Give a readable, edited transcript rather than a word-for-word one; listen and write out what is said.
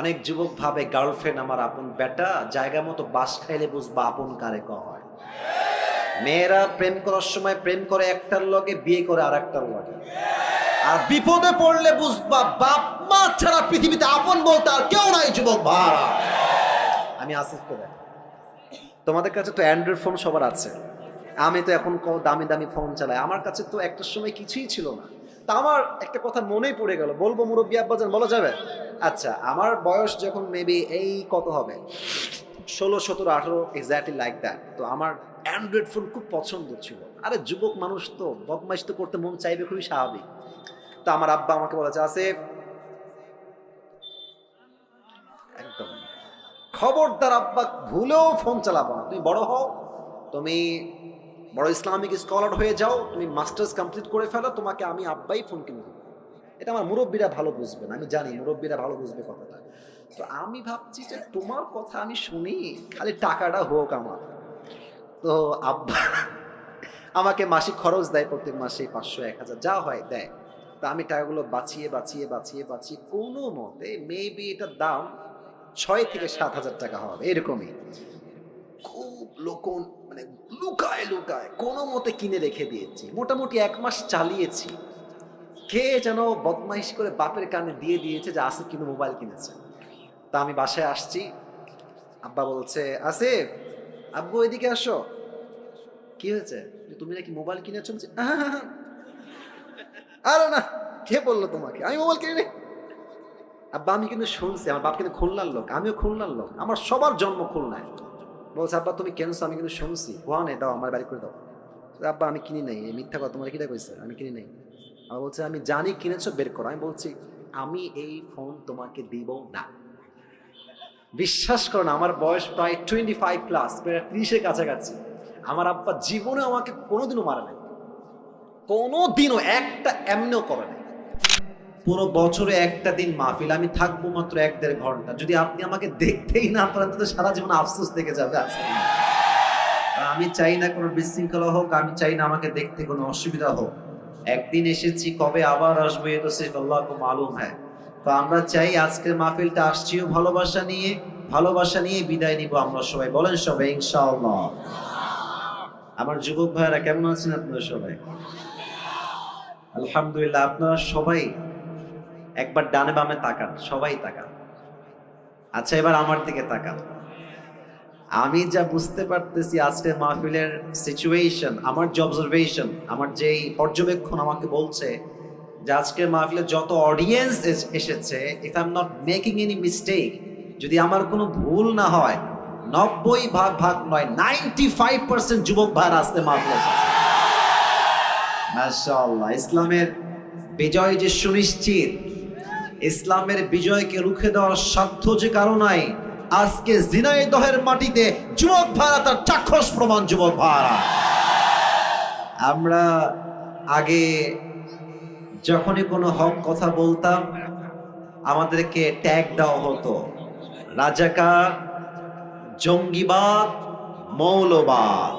অনেক যুবক ভাবে গার্লফ্রেন্ড আমার আপন বেটা, জায়গা মতো বাস খাইলে বুঝবা আপন কারে হয়। মেয়েরা প্রেম করার সময় প্রেম করে একটার লগে, বিয়ে করে আর একটার লগে। আর বিপদে পড়লে বুঝবা বাপ মা ছাড়া পৃথিবীতে আপন বলতে আর কেউ নাই যুবক ভাড়া। আমি আসিফকে দেখ, তোমাদের কাছে তো অ্যান্ড্রয়েড ফোন সবার আছে, আমি তো এখন দামি দামি ফোন চালাই। আমার কাছে তো একটা সময় কিছুই ছিল না। তা আমার একটা কথা মনেই পড়ে গেল, বলবো মুরব্বী আব্বাজান, বলা যাবে? আচ্ছা, আমার বয়স যখন মেবি এই কত হবে, 16, 17, 18, এক্স্যাক্টলি লাইক দ্যাট। তো আমার অ্যান্ড্রয়েড ফোন খুব পছন্দ ছিল। আরে যুবক মানুষ তো বদমাইশ তো করতে মন চাইবে, খুবই স্বাভাবিক। তো আমার আব্বা আমাকে বলেছে, আসিফ একদম খবরদার আব্বা, ভুলেও ফোন চালাবো না, তুমি বড় হও, তুমি বড় ইসলামিক স্কলার হয়ে যাও, তুমি মাস্টার্স কমপ্লিট করে ফেলো, তোমাকে আমি আব্বাই ফোন কিনে দেবো। এটা আমার মুরব্বীরা ভালো বুঝবেন, আমি জানি মুরব্বীরা ভালো বুঝবে কথাটা। তো আমি ভাবছি যে তোমার কথা আমি শুনি, খালি টাকাটা হোক আমার। তো আব্বা আমাকে মাসিক খরচ দেয়, প্রত্যেক মাসে 500, 1000 যা হয় দেয়। তা আমি টাকাগুলো বাঁচিয়ে বাঁচিয়ে বাঁচিয়ে বাঁচিয়ে কোনো মতে মেবি এটার দাম 6 থেকে 7 হাজার টাকা হবে এরকমই, খুব লোকন মানে লুকায় লুকায় কোনো মতে কিনে রেখে দিয়েছি। মোটামুটি 1 মাস চালিয়েছি। কে যেন বদমাইশ করে বাপের কানে দিয়ে দিয়েছে যে আসিফ কিন্তু মোবাইল কিনেছে। তা আমি বাসায় আসছি, আব্বা বলছে, আসিফ আব্বু এদিকে আসো। কি হয়েছে? তুমি নাকি মোবাইল কিনেছো? বলছে, আরে না, কে বললো তোমাকে আমি মোবাইল কিনে? আব্বা আমি কিন্তু শুনছি, আমার বাপ কিন্তু খুলনার লোক, আমিও খুলনার লোক, আমার সবার জন্ম খুলনায়। বলছে, আব্বা তুমি কেনছো? আমি কিন্তু শুনছি। কোয়ানে দাও, আমার বাড়ি করে দাও। আব্বা আমি কিনি নাই, এই মিথ্যা কথা, তোমার কিটা কইছে? আমি কিনি নাই। আমার বলছে, আমি জানি কিনেছো, বের করো। আমি বলছি, আমি এই ফোন তোমাকে দিব না। বিশ্বাস করো না, আমার বয়স প্রায় 25 প্লাস, প্রায় 30-এর কাছাকাছি। আমার আব্বা জীবনে আমাকে কোনোদিনও মারে নাই, কোনোদিনও একটা এমনিও করে নাই। পুরো বছরে একটা দিন মাহফিল, আমি থাকবো মাত্র 1-1.5 ঘন্টা। যদি আপনি আমাকে দেখতেই না পারেন তো সারা জীবন আফসোস থেকে যাবে। আজকে আমি চাই না কোনো বিশৃঙ্খলা হোক, আমি চাই না আমাকে দেখতে কোনো অসুবিধা হোক। একদিন এসেছি, কবে আবার আসবো এ তো সির্ফ আল্লাহকে মালুম হ্যায়। তো আমরা চাই আজকের মাহফিলটা আসছিও ভালোবাসা নিয়ে বিদায় নিব আমরা সবাই। বলেন সবাই ইনশাআল্লাহ। আমার যুবক ভাইয়েরা কেমন আছেন আপনারা সবাই? আলহামদুলিল্লাহ। আপনারা সবাই একবার ডানে বামে তাকান, সবাই তাকান। আচ্ছা, এবার আমার দিকে তাকান। আমি যা বুঝতে পারতেছি আজকের মাহফিলের সিচুয়েশন, আমার যে অবজারভেশন, আমার যেই পর্যবেক্ষণ আমাকে বলছে যে আজকের মাহফিলে যত অডিয়েন্স এসেছে, if I am not making any mistake, যদি আমার কোনো ভুল না হয়, 90 ভাগ নয়, 95% যুবক ভাইরা আজকে মাহফিলে এসেছে। মাশাআল্লাহ। ইসলামের বিজয় যে সুনিশ্চিত, ইসলামের বিজয়কে রুখে দেওয়ার সাধ্য যে কারো নাই, আজকে ঝিনাইদহের মাটিতে যুবক ভাইরা তার চাক্ষুষ প্রমাণ। যুবক ভাইরা, আমরা আগে যখনই কোনো হক কথা বলতাম আমাদেরকে ট্যাগ দেওয়া হতো রাজাকার, জঙ্গিবাদ, মৌলবাদ।